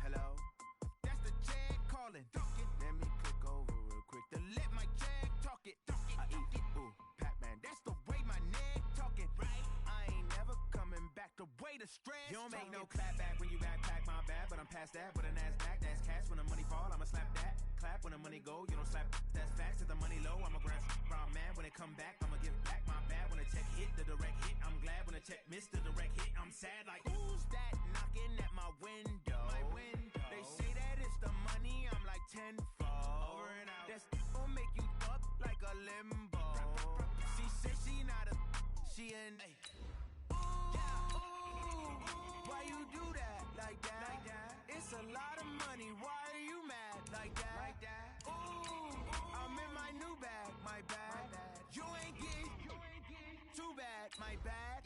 Hello? That's the Jag calling. Let me click over real quick to let my Jag talk it. I eat, ooh, Pac-Man, that's the way my neck talking. Right? I ain't never coming back the way the stress. You don't make no clap back when you backpack, my bad, but I'm past that. But a NASDAQ, that's cash. When the money fall, I'ma slap that. Clap when the money go, you don't slap. That's facts. If the money low, I'ma grab brown man. When it come back, I'ma give back my bad. When the check hit, the direct hit, I'm glad. When the check missed the direct hit, I'm sad. Like, who's that knocking at my window? My window. They say that it's the money, I'm like tenfold. Over and out. That's gon' make you up like a limbo. She said she not a, she in. Why you do that like that? It's a lot of money. Why are you mad like that? Ooh, I'm in my new bag, my bad. You ain't get too bad, my bad.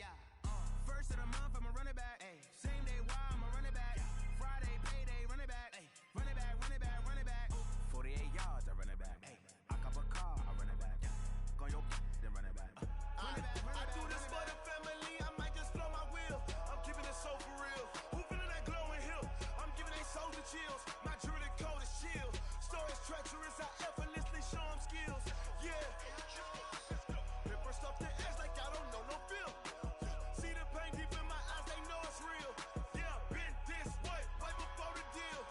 First of the month, I'ma run it back. Same day, why I'ma run it back. Friday, payday, run it back. Run it back, run it back, run it back. 48 yards, I run it back. I cop a car, I run it back. Go your then run it back. I do this for the family, I might just blow my wheel. I'm keeping it so for real. Who feeling that glowing hill? I'm giving they soldier chills. My jewelry code is chill. Stories treacherous, I effortlessly show them skills. Yeah. Pepper stuff the edge like I don't know no feel. See the pain deep in my eyes, they know it's real. Yeah, been this way, way before the deal.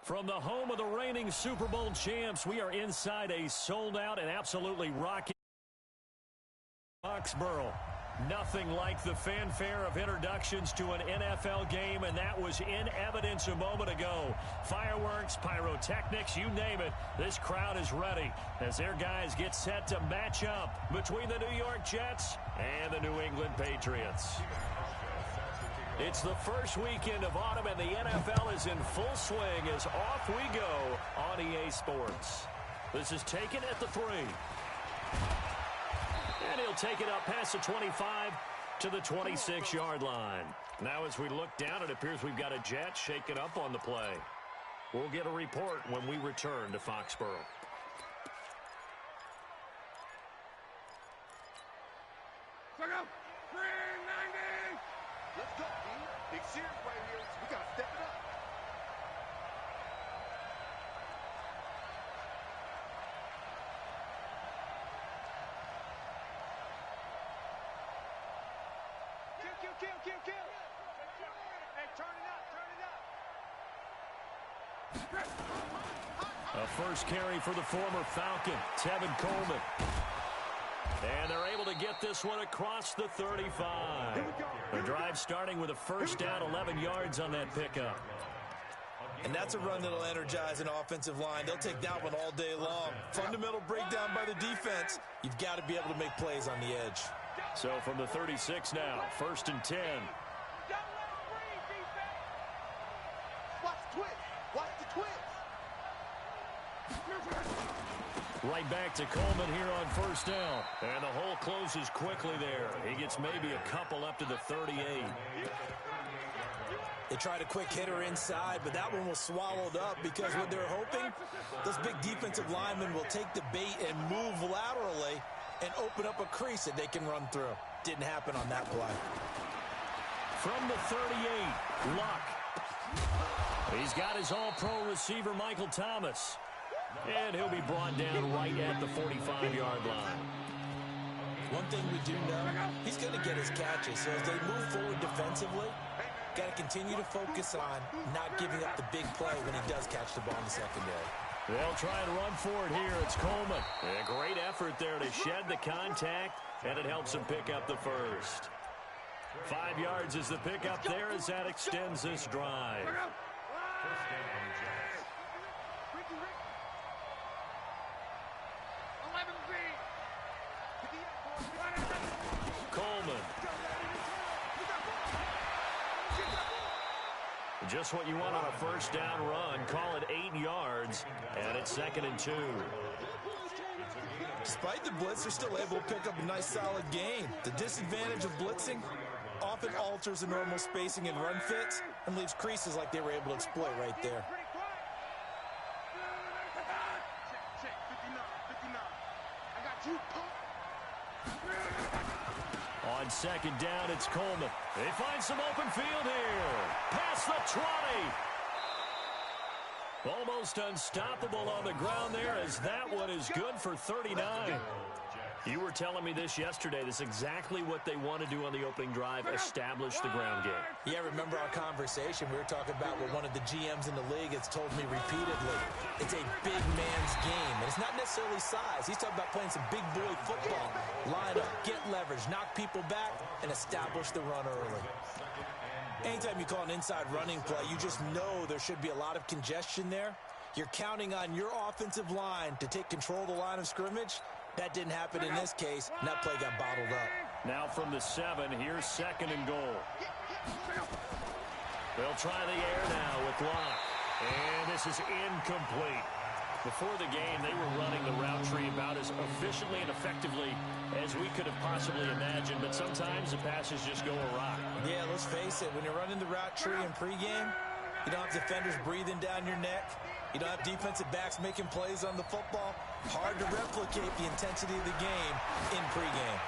From the home of the reigning Super Bowl champs, we are inside a sold-out and absolutely rocking Foxborough. Nothing like the fanfare of introductions to an NFL game, and that was in evidence a moment ago. Fireworks, pyrotechnics, you name it. This crowd is ready as their guys get set to match up between the New York Jets and the New England Patriots. It's the first weekend of autumn, and the NFL is in full swing as off we go on EA Sports. This is taken at the 3. And he'll take it up past the 25 to the 26-yard line. Now as we look down, it appears we've got a Jet shaken up on the play. We'll get a report when we return to Foxborough. Let's go, D. Big series right here. We got to step it up. Kill. Hey, turn it up. A first carry for the former Falcon, Tevin Coleman. And they're able to get this one across the 35. The drive starting with a first down, 11 yards on that pickup. And that's a run that'll energize an offensive line. They'll take that one all day long. Fundamental breakdown by the defense. You've got to be able to make plays on the edge. So from the 36 now, 1st and 10. Watch the twist. Right back to Coleman here on first down. And the hole closes quickly there. He gets maybe a couple up to the 38. They tried a quick hitter inside, but that one was swallowed up because what they're hoping, those big defensive linemen will take the bait and move laterally and open up a crease that they can run through. Didn't happen on that play. From the 38, Luck. He's got his all-pro receiver, Michael Thomas. And he'll be brought down right at the 45-yard line. One thing we do know, he's going to get his catches. So as they move forward defensively, got to continue to focus on not giving up the big play when he does catch the ball in the secondary. They'll try and run for it here. It's Coleman. A great effort there to shed the contact, and it helps him pick up the first. 5 yards is the pickup there as that extends this drive. Coleman. Just what you want on a first down run. Call it 8 yards, and it's 2nd and 2. Despite the blitz, they're still able to pick up a nice solid gain. The disadvantage of blitzing often alters the normal spacing and run fits and leaves creases like they were able to exploit right there. second down, it's Coleman. They find some open field here. Past the 20. Almost unstoppable on the ground there, as that one is good for 39. You were telling me this yesterday. This is exactly what they want to do on the opening drive, establish the ground game. Yeah, remember our conversation? We were talking about what one of the GMs in the league has told me repeatedly. It's a big man's game, and it's not necessarily size. He's talking about playing some big boy football. Line up, get leverage, knock people back, and establish the run early. Anytime you call an inside running play, you just know there should be a lot of congestion there. You're counting on your offensive line to take control of the line of scrimmage. That didn't happen in this case, and that play got bottled up. Now from the 7, here's 2nd and goal. They'll try the air now with Locke. And this is incomplete. Before the game, they were running the route tree about as efficiently and effectively as we could have possibly imagined, but sometimes the passes just go awry. Yeah, let's face it, when you're running the route tree in pregame, you don't have defenders breathing down your neck. You don't have defensive backs making plays on the football. Hard to replicate the intensity of the game in pregame.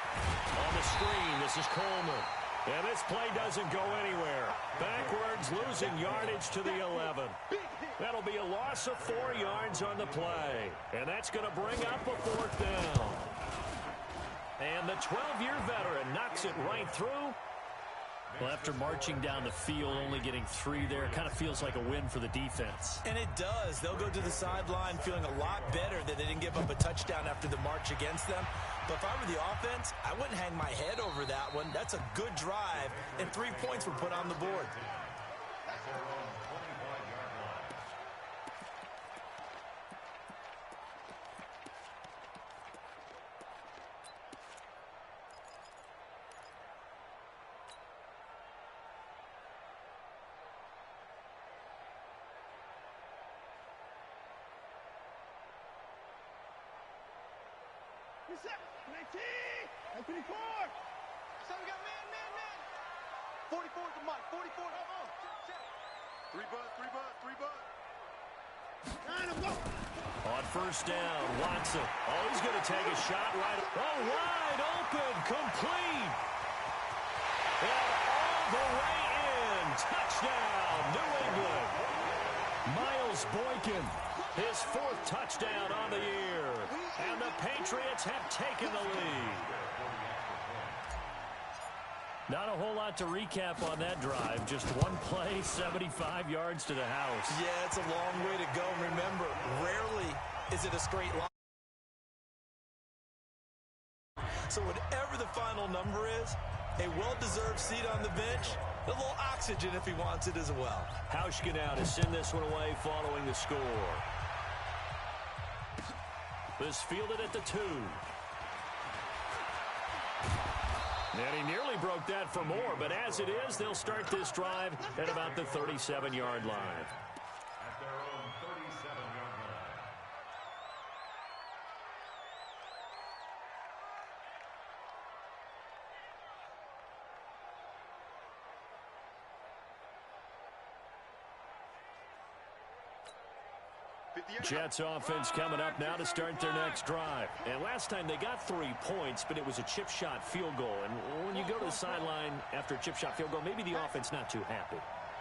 On the screen, this is Coleman. And this play doesn't go anywhere. Backwards, losing yardage to the 11. That'll be a loss of 4 yards on the play. And that's going to bring up a 4th down. And the 12-year veteran knocks it right through. Well, after marching down the field, only getting 3 there, kind of feels like a win for the defense. And it does. They'll go to the sideline feeling a lot better that they didn't give up a touchdown after the march against them. But if I were the offense, I wouldn't hang my head over that one. That's a good drive, and 3 points were put on the board. On first down, Watson. Oh, he's going to take a shot right. Oh, wide open, complete. And all the way in. Touchdown, New England. Miles Boykin, his 4th touchdown on the year. And the Patriots have taken the lead. Not a whole lot to recap on that drive. Just one play, 75 yards to the house. Yeah, it's a long way to go. Remember, rarely is it a straight line. So whatever the final number is, a well-deserved seat on the bench, a little oxygen if he wants it as well. Hauschka now to send this one away following the score. This fielded at the 2. And he nearly broke that for more, but as it is, they'll start this drive at about the 37-yard line. At their own 37-yard line. Jets offense coming up now to start their next drive. And last time they got 3 points, but it was a chip shot field goal. And when you go to the sideline after a chip shot field goal, maybe the offense not too happy.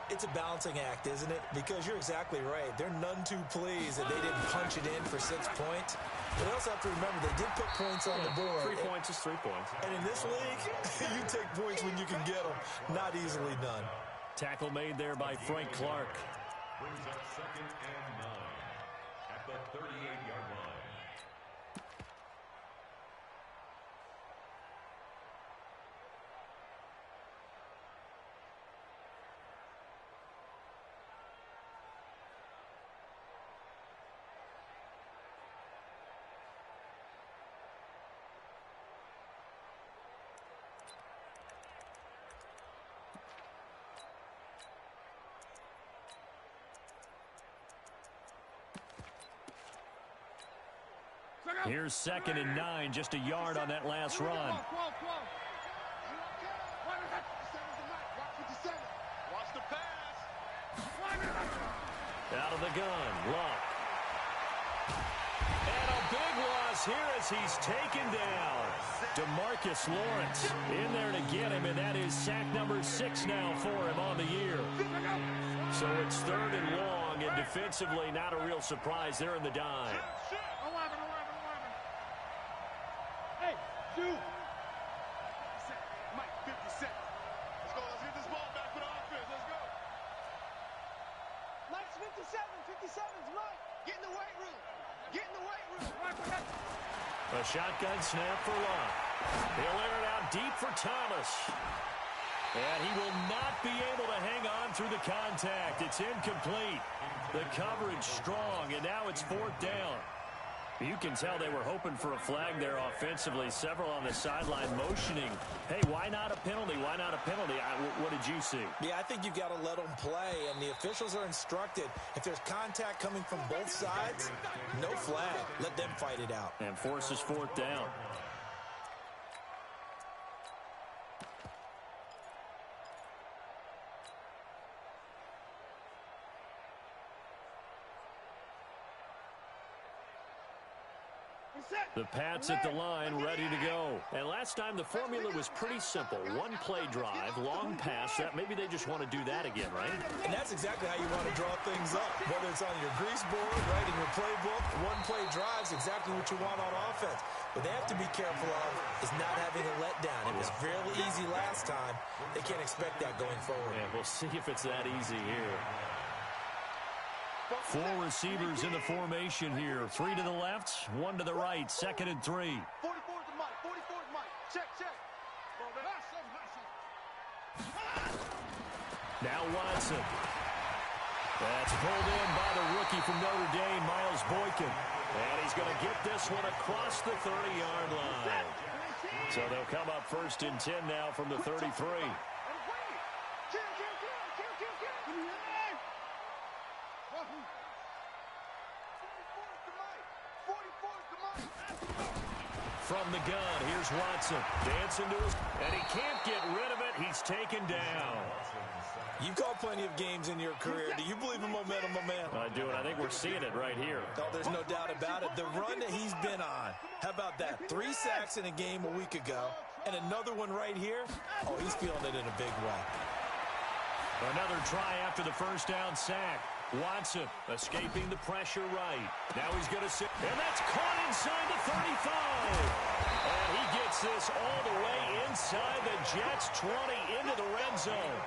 It's a balancing act, isn't it? Because you're exactly right. They're none too pleased that they didn't punch it in for 6 points. But they also have to remember they did put points on the board. 3 points is 3 points. And in this league, you take points when you can get them. Not easily done. Tackle made there by Frank Clark. Brings up 2nd and 9 at the 38-yard line. Here's 2nd and 9, just a yard on that last run. Watch the pass. Out of the gun, Luck. And a big big loss here as he's taken down. DeMarcus Lawrence in there to get him, and that is sack number 6 now for him on the year. So it's 3rd and long, and defensively not a real surprise there in the dime. 11. Hey, shoot. Mike, 50 seconds. Let's go. Let's get this ball back for the offense. Let's go. Mike's 57's Mike. Get in the weight room. A shotgun snap for Locke. He'll air it out deep for Thomas. And he will not be able to hang on through the contact. It's incomplete. The coverage strong, and now it's 4th down. You can tell they were hoping for a flag there offensively. Several on the sideline motioning. Hey, why not a penalty? Why not a penalty? What did you see? Yeah, I think you've got to let them play, and the officials are instructed. If there's contact coming from both sides, no flag. Let them fight it out. And forces 4th down. The Pats at the line, ready to go. And last time the formula was pretty simple. One play drive, long pass. That maybe they just want to do that again, right? And that's exactly how you want to draw things up. Whether it's on your grease board, right, in your playbook, one play drive's exactly what you want on offense. What they have to be careful of is not having a letdown. It was fairly easy last time. They can't expect that going forward. Yeah, we'll see if it's that easy here. 4 receivers in the formation here. 3 to the left, 1 to the right. 2nd and 3. 44's the Mike. 44's Mike. Check. Now Watson. That's pulled in by the rookie from Notre Dame, Miles Boykin. And he's going to get this one across the 30-yard line. So they'll come up 1st and 10 now from the 33. From the gun, here's Watson. Dancing to his... And he can't get rid of it. He's taken down. You've called plenty of games in your career. Do you believe in momentum, my man? I do, and I think we're seeing it right here. Oh, there's no doubt about it. The run that he's been on. How about that? 3 sacks in a game a week ago, and another one right here. Oh, he's feeling it in a big way. Another try after the first down sack. Watson escaping the pressure right. Now he's going to sit. And that's caught inside the 35. And he gets this all the way inside the Jets' 20 into the red zone.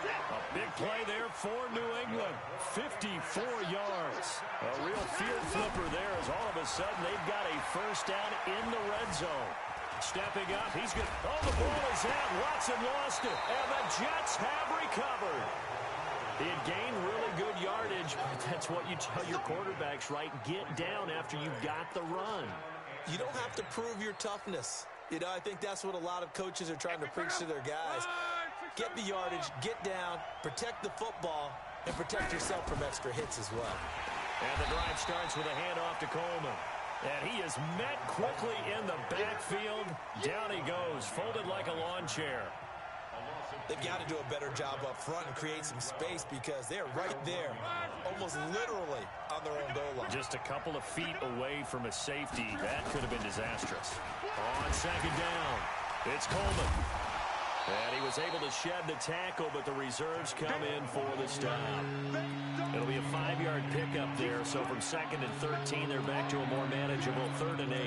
A big play there for New England. 54 yards. A real field flipper there as all of a sudden they've got a first down in the red zone. Stepping up, he's good. Oh, the ball is out. Watson lost it. And the Jets have recovered. He had gained really good yardage, but that's what you tell your quarterbacks, right? Get down after you got the run. You don't have to prove your toughness. You know, I think that's what a lot of coaches are trying to preach to their guys. Get the yardage, get down, protect the football, and protect yourself from extra hits as well. And the drive starts with a handoff to Coleman. And he is met quickly in the backfield. Down he goes, folded like a lawn chair. They've got to do a better job up front and create some space because they're right there, almost literally on their own goal line. Just a couple of feet away from a safety. That could have been disastrous. On 2nd down, it's Coleman. And he was able to shed the tackle, but the reserves come in for the stop. It'll be a 5-yard pickup there, so from 2nd and 13, they're back to a more manageable 3rd and 8.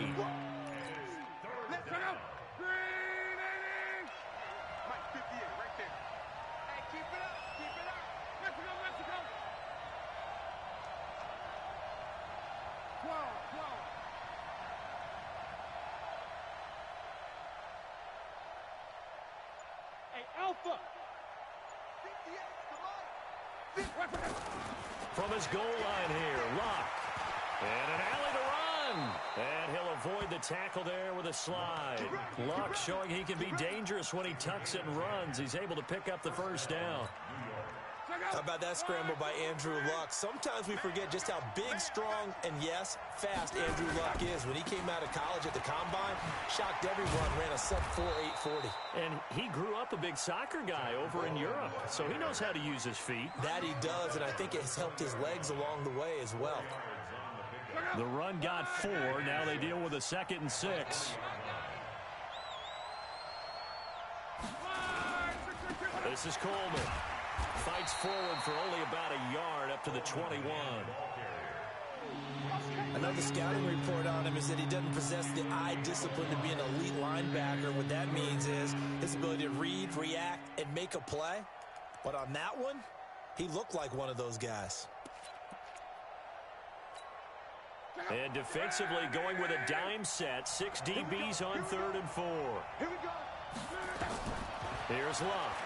From his goal line here, Locke. And an alley to run. And he'll avoid the tackle there with a slide. Locke showing he can be dangerous when he tucks it and runs. He's able to pick up the first down. How about that scramble by Andrew Luck? Sometimes we forget just how big, strong, and yes, fast Andrew Luck is. When he came out of college at the Combine, shocked everyone, ran a sub-4 840. And he grew up a big soccer guy over in Europe, so he knows how to use his feet. That he does, and I think it's helped his legs along the way as well. The run got 4. Now they deal with a 2nd and 6. This is Coleman. Fights forward for only about a yard up to the 21. Another scouting report on him is that he doesn't possess the eye discipline to be an elite linebacker. What that means is his ability to read, react, and make a play. But on that one, he looked like one of those guys. And defensively going with a dime set. 6 DBs on 3rd and 4. Here we go. Here's Love.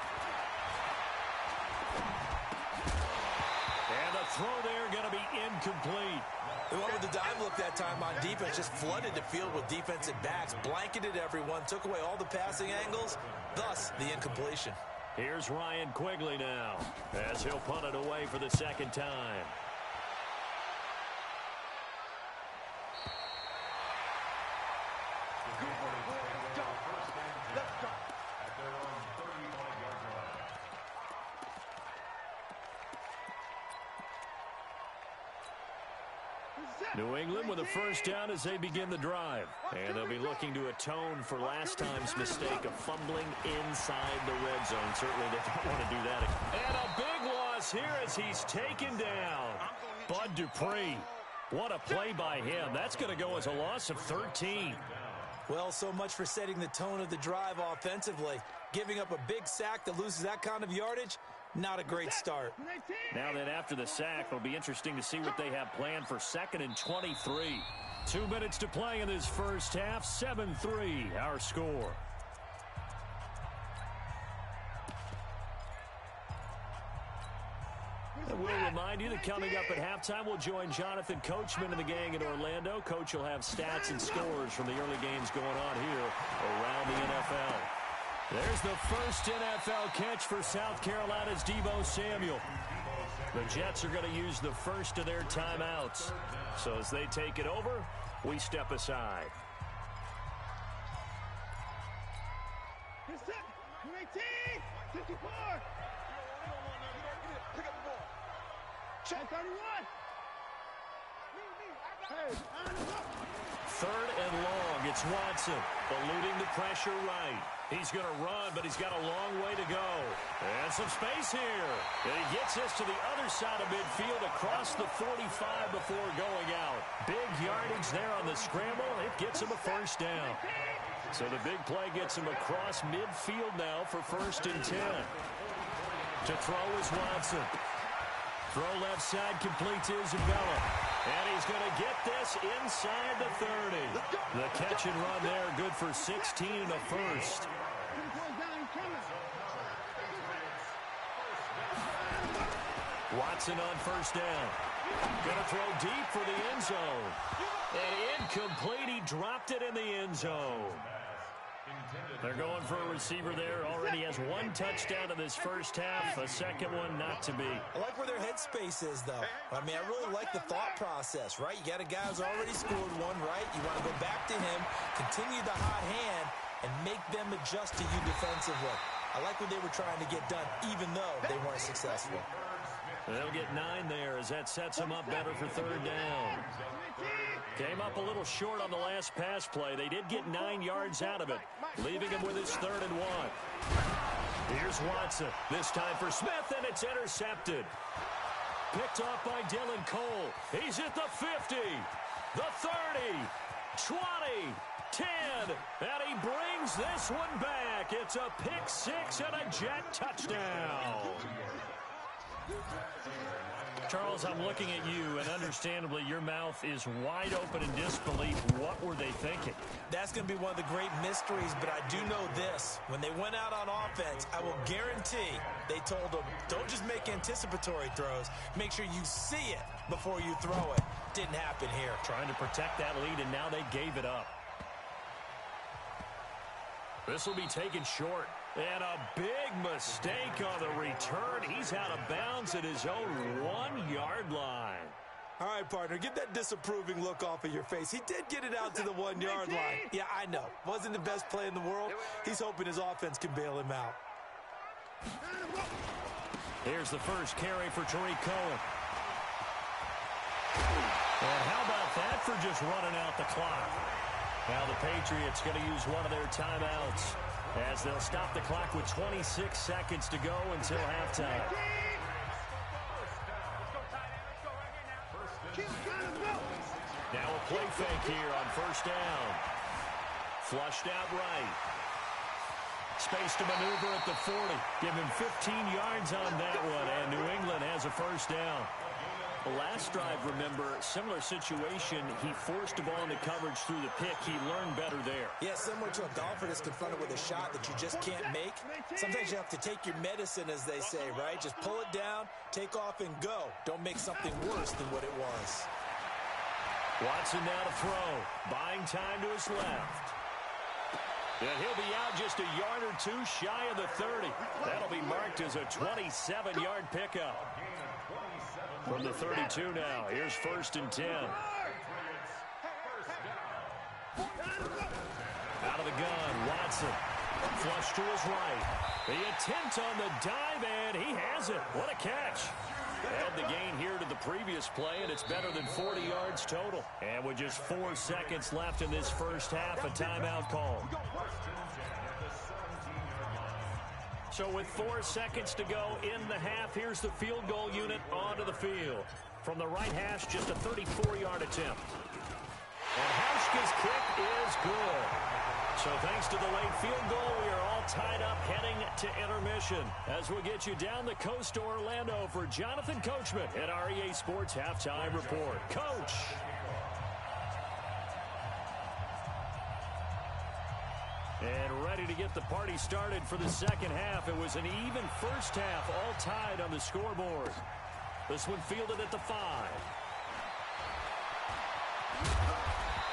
And the throw there going to be incomplete. The one with the dime look that time on defense just flooded the field with defensive backs, blanketed everyone, took away all the passing angles, thus the incompletion. Here's Ryan Quigley now as he'll punt it away for the 2nd time. New England with a 1st down as they begin the drive. And they'll be looking to atone for last time's mistake of fumbling inside the red zone. Certainly they don't want to do that again. And a big loss here as he's taken down. Bud Dupree. What a play by him. That's going to go as a loss of 13. Well, so much for setting the tone of the drive offensively. Giving up a big sack that loses that kind of yardage, not a great start. Now then, after the sack, it'll be interesting to see what they have planned for 2nd and 23. 2 minutes to play in this first half. 7-3, our score. And we'll remind you that coming up at halftime, we'll join Jonathan Coachman and the gang in Orlando. Coach will have stats and scores from the early games going on here around the NFL. There's the first NFL catch for South Carolina's Deebo Samuel. The Jets are going to use the first of their timeouts. So as they take it over, we step aside. Check 31. Third and long. It's Watson eluding the pressure right. He's going to run, but he's got a long way to go. And some space here. And he gets this to the other side of midfield across the 45 before going out. Big yardage there on the scramble. It gets him a 1st down. So the big play gets him across midfield now for 1st and 10. To throw is Watson. Throw left side, complete to Isabella. And he's going to get this inside the 30. The catch and run there, good for 16 and a 1st. Watson on 1st down. Going to throw deep for the end zone. And incomplete, he dropped it in the end zone. They're going for a receiver there. Already has 1 touchdown in this first half. A 2nd one not to be. I like where their headspace is, though. I mean, I really like the thought process, right? You got a guy who's already scored 1, right? You want to go back to him, continue the hot hand, and make them adjust to you defensively. I like what they were trying to get done, even though they weren't successful. They'll get 9 there as that sets them up better for 3rd down. Came up a little short on the last pass play. They did get 9 yards out of it, leaving him with his 3rd and 1. Here's Watson. This time for Smith, and it's intercepted. Picked off by Dylan Cole. He's at the 50, the 30, 20, 10, and he brings this one back. It's a pick 6 and a Jet touchdown. Charles, I'm looking at you, and understandably, your mouth is wide open in disbelief. What were they thinking? That's going to be one of the great mysteries, but I do know this. When they went out on offense, I will guarantee they told them, don't just make anticipatory throws. Make sure you see it before you throw it. Didn't happen here. Trying to protect that lead, and now they gave it up. This will be taken short. And a big mistake on the return. He's out of bounds at his own 1-yard line. All right, partner, get that disapproving look off of your face. He did get it out to the 1-yard line. Yeah, I know. Wasn't the best play in the world. He's hoping his offense can bail him out. Here's the first carry for Tariq Cohen. And how about that for just running out the clock? Now the Patriots going to use one of their timeouts as they'll stop the clock with 26 seconds to go until halftime. Now a play fake here on first down. Flushed out right. Space to maneuver at the 40. Give him 15 yards on that one, and New England has a first down. The last drive, remember, similar situation. He forced the ball into coverage through the pick. He learned better there. Yeah, similar to a golfer that's confronted with a shot that you just can't make. Sometimes you have to take your medicine, as they say, right? Just pull it down, take off, and go. Don't make something worse than what it was. Watson now to throw. Buying time to his left. And he'll be out just a yard or two shy of the 30. That'll be marked as a 27-yard pickup. From the 32 now, here's first and 10. Out of the gun, Watson. Flush to his right. The attempt on the dive, and he has it. What a catch. Add the gain here to the previous play, and it's better than 40 yards total. And with just 4 seconds left in this first half, a timeout call. So with 4 seconds to go in the half, here's the field goal unit onto the field. From the right hash, just a 34-yard attempt. And Hauschka's kick is good. So thanks to the late field goal, we are all tied up heading to intermission. As we'll get you down the coast to Orlando for Jonathan Coachman at our EA Sports Halftime Report. Coach. And ready to get the party started for the second half. It was an even first half, all tied on the scoreboard. This one fielded at the 5.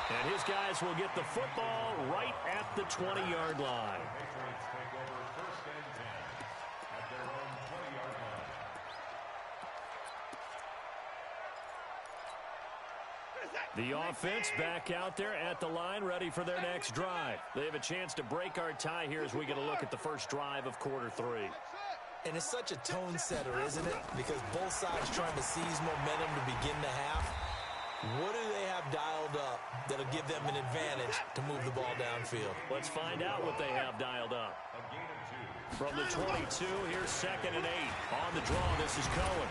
And his guys will get the football right at the 20-yard line. The offense back out there at the line, ready for their next drive. They have a chance to break our tie here as we get a look at the first drive of quarter 3. And it's such a tone setter, isn't it? Because both sides trying to seize momentum to begin the half. What do they have dialed up that'll give them an advantage to move the ball downfield? Let's find out what they have dialed up. From the 22, here's 2nd and 8. On the draw, this is Cohen.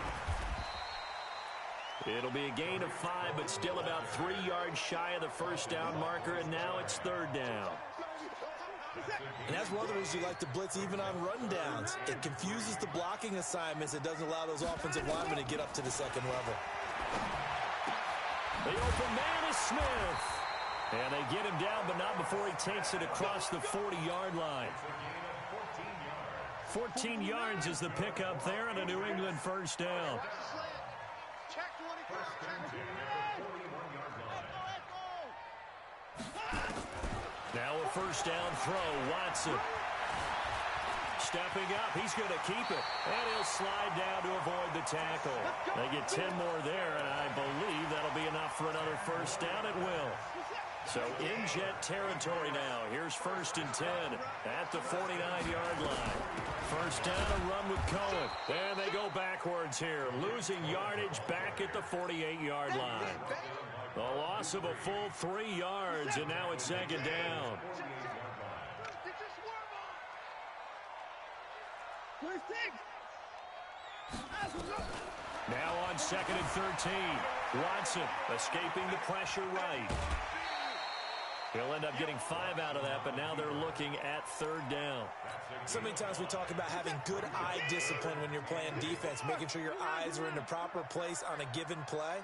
It'll be a gain of 5, but still about 3 yards shy of the first down marker, and now it's 3rd down. And that's one of the reasons you like to blitz even on run downs. It confuses the blocking assignments. It doesn't allow those offensive linemen to get up to the second level. The open man is Smith. And they get him down, but not before he takes it across the 40-yard line. 14 yards is the pickup there, and a New England first down. Now a first down throw, Watson. Stepping up, he's going to keep it. And he'll slide down to avoid the tackle. They get 10 more there, and I believe that'll be enough for another first down. It will. So in Jet territory now. Here's 1st and 10 at the 49-yard line. First down, a run with Cohen. And they go backwards here, losing yardage back at the 48-yard line. The loss of a full 3 yards, and now it's 2nd down. Now on 2nd and 13. Watson escaping the pressure right. He'll end up getting 5 out of that, but now they're looking at 3rd down. So many times we talk about having good eye discipline when you're playing defense, making sure your eyes are in the proper place on a given play.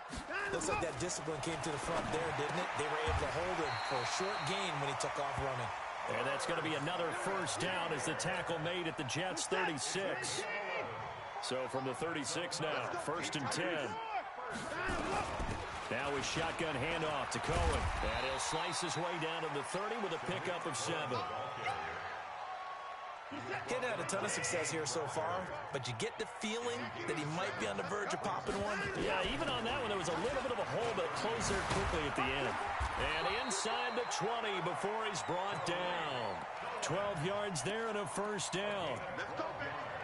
Looks like that discipline came to the front there, didn't it? They were able to hold him for a short gain when he took off running. And that's going to be another first down as the tackle made at the Jets' 36. So from the 36 now, 1st and 10. Now his shotgun handoff to Cohen. And he'll slice his way down to the 30 with a pickup of 7. He hadn't had a ton of success here so far, but you get the feeling that he might be on the verge of popping one. Yeah, even on that one, there was a little bit of a hole, but it closed there quickly at the end. And inside the 20 before he's brought down. 12 yards there and a first down.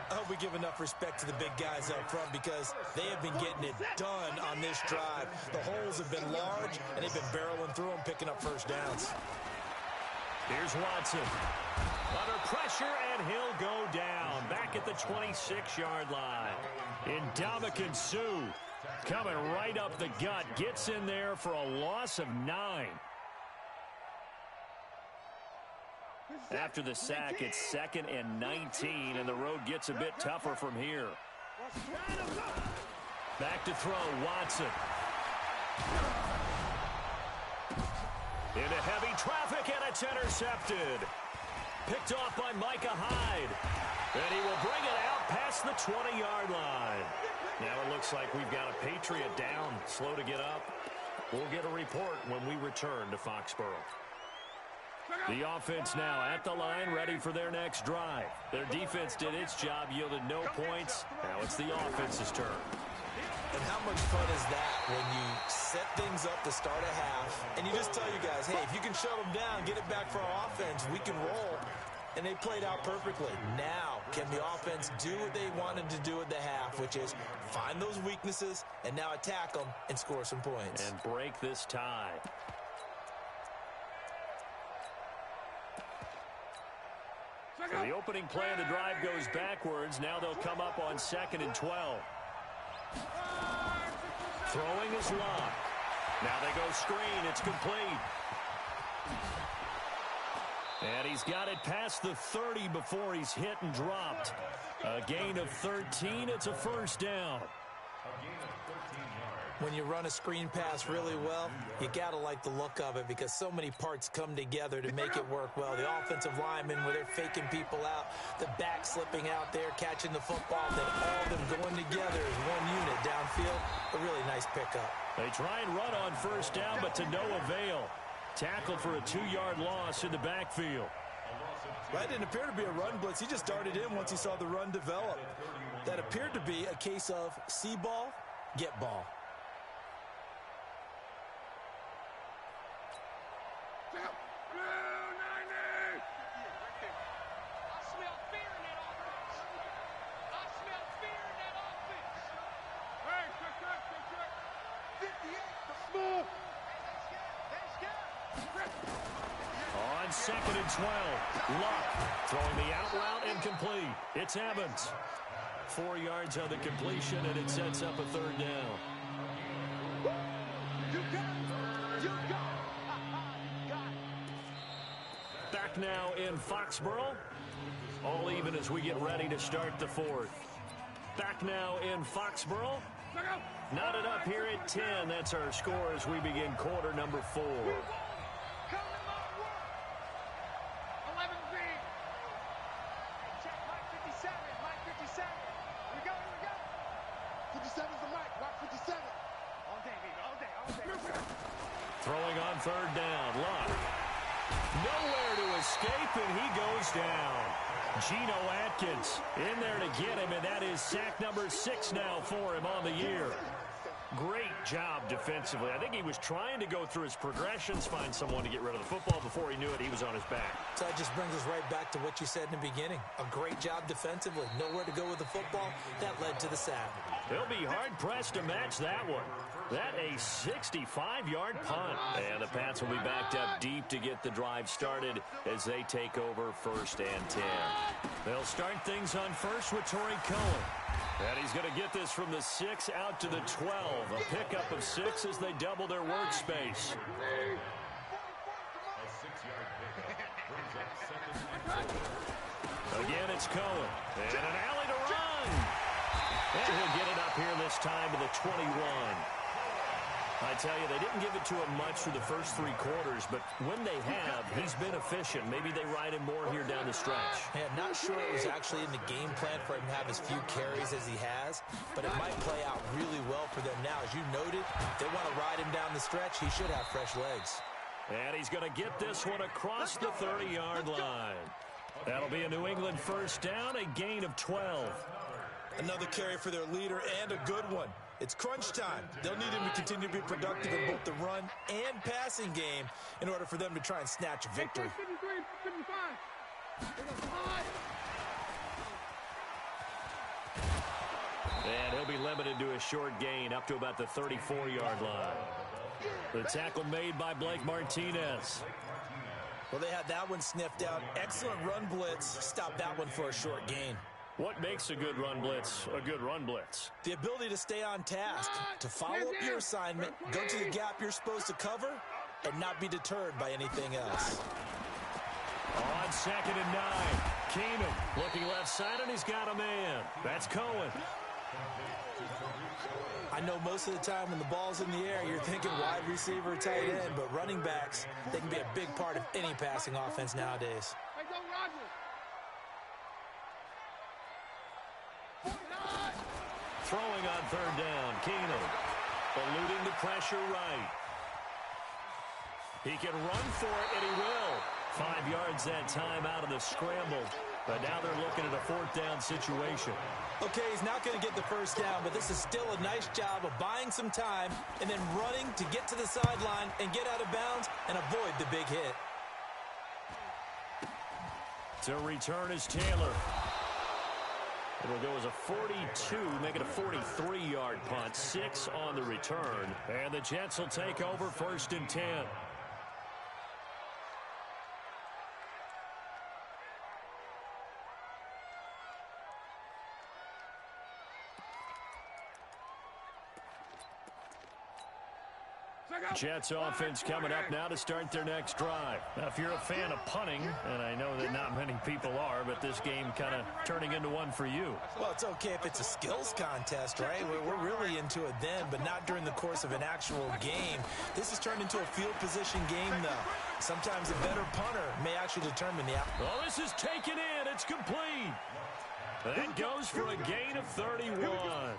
I hope hope we give enough respect to the big guys up front because they have been getting it done on this drive. The holes have been large, and they've been barreling through them, picking up first downs. Here's Watson. Under pressure, and he'll go down. Back at the 26-yard line. Ndamukong Suh coming right up the gut. Gets in there for a loss of 9. After the sack, it's 2nd and 19, and the road gets a bit tougher from here. Back to throw, Watson. Into heavy traffic, and it's intercepted. Picked off by Micah Hyde. And he will bring it out past the 20-yard line. Now it looks like we've got a Patriot down, slow to get up. We'll get a report when we return to Foxborough. The offense now at the line, ready for their next drive. Their defense did its job, yielded no points. Now it's the offense's turn. And how much fun is that when you set things up to start a half, and you just tell your guys, hey, if you can shut them down, get it back for our offense, we can roll. And they played out perfectly. Now, can the offense do what they wanted to do at the half, which is find those weaknesses and now attack them and score some points. And break this tie. So the opening play of the drive goes backwards. Now they'll come up on 2nd and 12. Throwing is Locke. Now they go screen. It's complete. And he's got it past the 30 before he's hit and dropped. A gain of 13. It's a first down. When you run a screen pass really well, you got to like the look of it because so many parts come together to make it work well. The offensive linemen, where they're faking people out, the back slipping out there, catching the football, then all of them going together as one unit downfield. A really nice pickup. They try and run on first down, but to no avail. Tackled for a 2-yard loss in the backfield. That didn't appear to be a run blitz. He just darted in once he saw the run develop. That appeared to be a case of see ball, get ball. On 2nd and 12, Luck throwing the out route incomplete. It's Evans. 4 yards on the completion, and it sets up a third down. Back now in Foxborough. All even as we get ready to start the fourth. Back now in Foxborough. Knotted up here at 10. That's our score as we begin quarter number 4. Throwing on third down. Luck. Nowhere to escape, and he goes down. Geno Atkins in there to get him, and that is sack number 6 now for him on the year. Great job defensively. I think he was trying to go through his progressions, find someone to get rid of the football. Before he knew it, he was on his back. So that just brings us right back to what you said in the beginning. A great job defensively. Nowhere to go with the football. That led to the sack. They'll be hard-pressed to match that one. That a 65-yard punt. And the Pats will be backed up deep to get the drive started as they take over 1st and 10. They'll start things on first with Torrey Cohen. And he's going to get this from the 6 out to the 12. A pickup of 6 as they double their workspace. Again, it's Cohen. And an alley to run. And he'll get it up here this time to the 21. I tell you, they didn't give it to him much for the first 3 quarters, but when they have, he's been efficient. Maybe they ride him more here down the stretch. Yeah, not sure it was actually in the game plan for him to have as few carries as he has, but it might play out really well for them now. As you noted, if they want to ride him down the stretch, he should have fresh legs. And he's going to get this one across the 30-yard line. That'll be a New England first down, a gain of 12. Another carry for their leader and a good one. It's crunch time. They'll need him to continue to be productive in both the run and passing game in order for them to try and snatch a victory. 53, 55. And he'll be limited to a short gain up to about the 34-yard line. The tackle made by Blake Martinez. Well, they had that one sniffed out. Excellent run blitz. Stop that one for a short gain. What makes a good run blitz a good run blitz? The ability to stay on task, to follow up your assignment, go to the gap you're supposed to cover, and not be deterred by anything else. On 2nd and 9, Keenum looking left side, and he's got a man. That's Cohen. I know most of the time when the ball's in the air, you're thinking wide receiver, tight end, but running backs, they can be a big part of any passing offense nowadays. Throwing on 3rd down, Keenum eluding the pressure right. He can run for it, and he will. 5 yards that time out of the scramble. But now they're looking at a 4th down situation. Okay, he's not going to get the first down, but this is still a nice job of buying some time and then running to get to the sideline and get out of bounds and avoid the big hit. To return is Taylor. It'll go as a 42, make it a 43-yard punt. 6 on the return. And the Jets will take over 1st and 10. Jets offense coming up now to start their next drive. Now, if you're a fan of punting, and I know that not many people are, but this game kind of turning into one for you. Well, it's okay if it's a skills contest, right? We're really into it then, but not during the course of an actual game. This has turned into a field position game, though. Sometimes a better punter may actually determine the outcome. Well, this is taken in. It's complete. That goes for a gain of 31.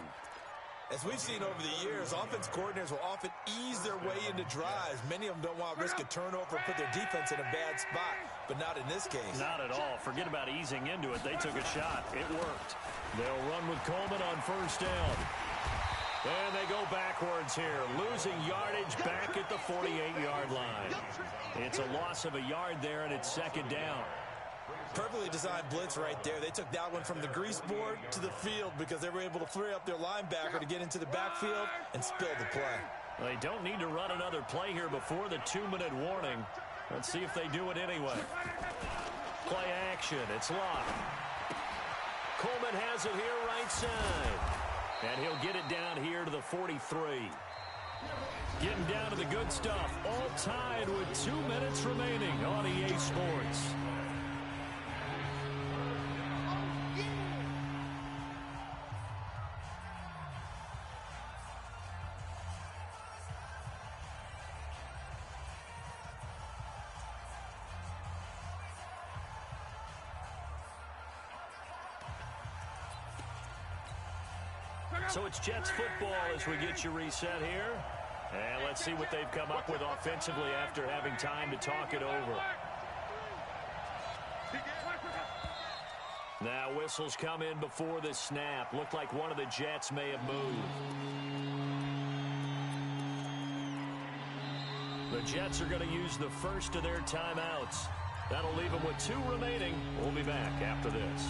As we've seen over the years, offense coordinators will often ease their way into drives. Many of them don't want to risk a turnover and put their defense in a bad spot, but not in this case. Not at all. Forget about easing into it. They took a shot. It worked. They'll run with Coleman on 1st down. And they go backwards here, losing yardage back at the 48-yard line. It's a loss of a yard there, and it's 2nd down. Perfectly designed blitz right there. They took that one from the grease board to the field because they were able to flare up their linebacker to get into the backfield and spill the play. They don't need to run another play here before the 2-minute warning. Let's see if they do it anyway. Play action. It's locked. Coleman has it here right side. And he'll get it down here to the 43. Getting down to the good stuff. All tied with 2 minutes remaining on EA Sports. So it's Jets football as we get you reset here. And let's see what they've come up with offensively after having time to talk it over. Now whistles come in before the snap. Looked like one of the Jets may have moved. The Jets are going to use the first of their timeouts. That'll leave them with 2 remaining. We'll be back after this.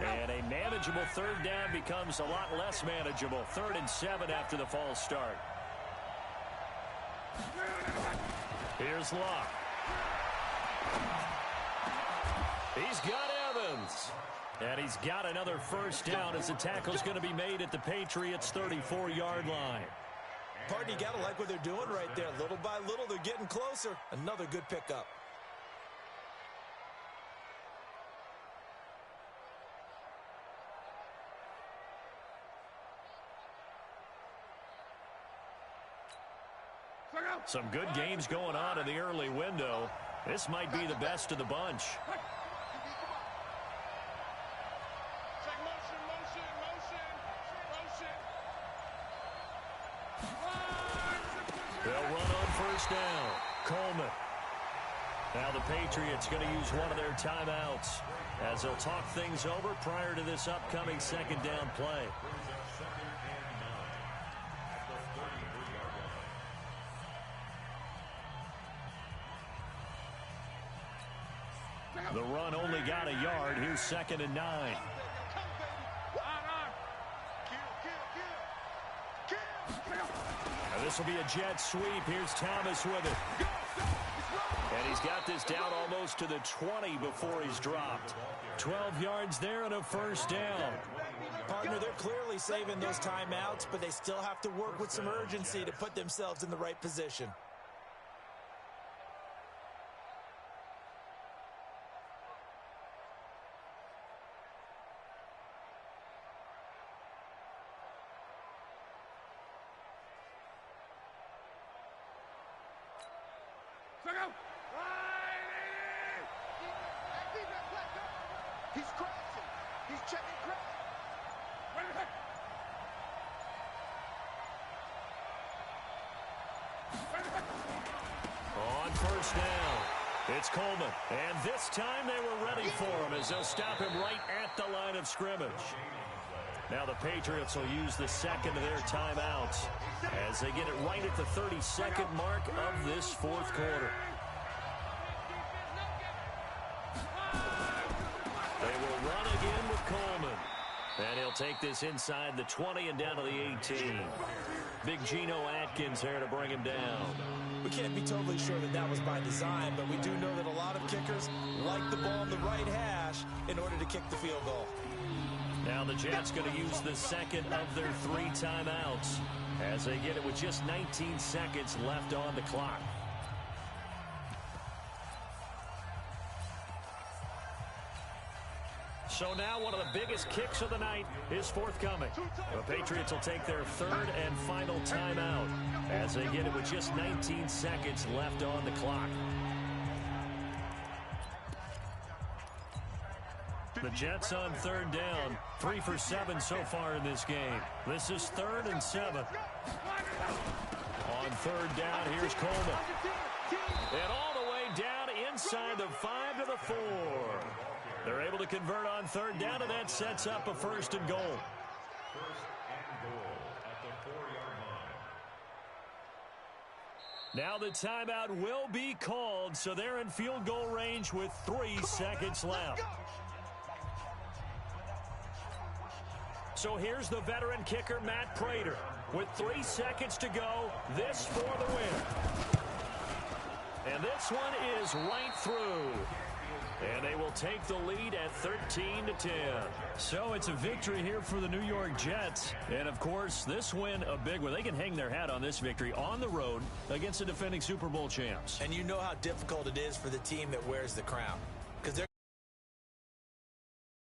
And a manageable 3rd down becomes a lot less manageable. 3rd and 7 after the false start. Here's Locke. He's got Evans. And he's got another 1st down as the tackle's going to be made at the Patriots' 34-yard line. Pardon, you got to like what they're doing right there. Little by little, they're getting closer. Another good pickup. Some good games going on in the early window. This might be the best of the bunch. They'll run on 1st down. Coleman. Now the Patriots going to use one of their timeouts as they'll talk things over prior to this upcoming 2nd down play. The run only got a yard. Here's 2nd and 9. This will be a jet sweep. Here's Thomas with it. And he's got this down almost to the 20 before he's dropped. 12 yards there and a first down. Partner, they're clearly saving those timeouts, but they still have to work with some urgency to put themselves in the right position. He's crashing. He's checking crash. On first down, it's Coleman. And this time they were ready for him as they'll stop him right at the line of scrimmage. Now the Patriots will use the second of their timeouts as they get it right at the 32nd mark of this fourth quarter. They will run again with Coleman. And he'll take this inside the 20 and down to the 18. Big Geno Atkins there to bring him down. We can't be totally sure that that was by design, but we do know that a lot of kickers like the ball in the right hash in order to kick the field goal. Now the Jets going to use the second of their 3 timeouts as they get it with just 19 seconds left on the clock. So now one of the biggest kicks of the night is forthcoming. The Patriots will take their 3rd and final timeout as they get it with just 19 seconds left on the clock. The Jets on 3rd down, 3 for 7 so far in this game. This is 3rd and 7. On 3rd down, here's Coleman. And all the way down inside the 5 to the 4. They're able to convert on 3rd down, and that sets up a 1st and goal. 1st and goal at the 4-yard line. Now the timeout will be called, so they're in field goal range with 3 seconds left. So here's the veteran kicker, Matt Prater. With 3 seconds to go, this for the win. And this one is right through. And they will take the lead at 13-10. So it's a victory here for the New York Jets. And, of course, this win a big one. They can hang their hat on this victory on the road against the defending Super Bowl champs. And you know how difficult it is for the team that wears the crown.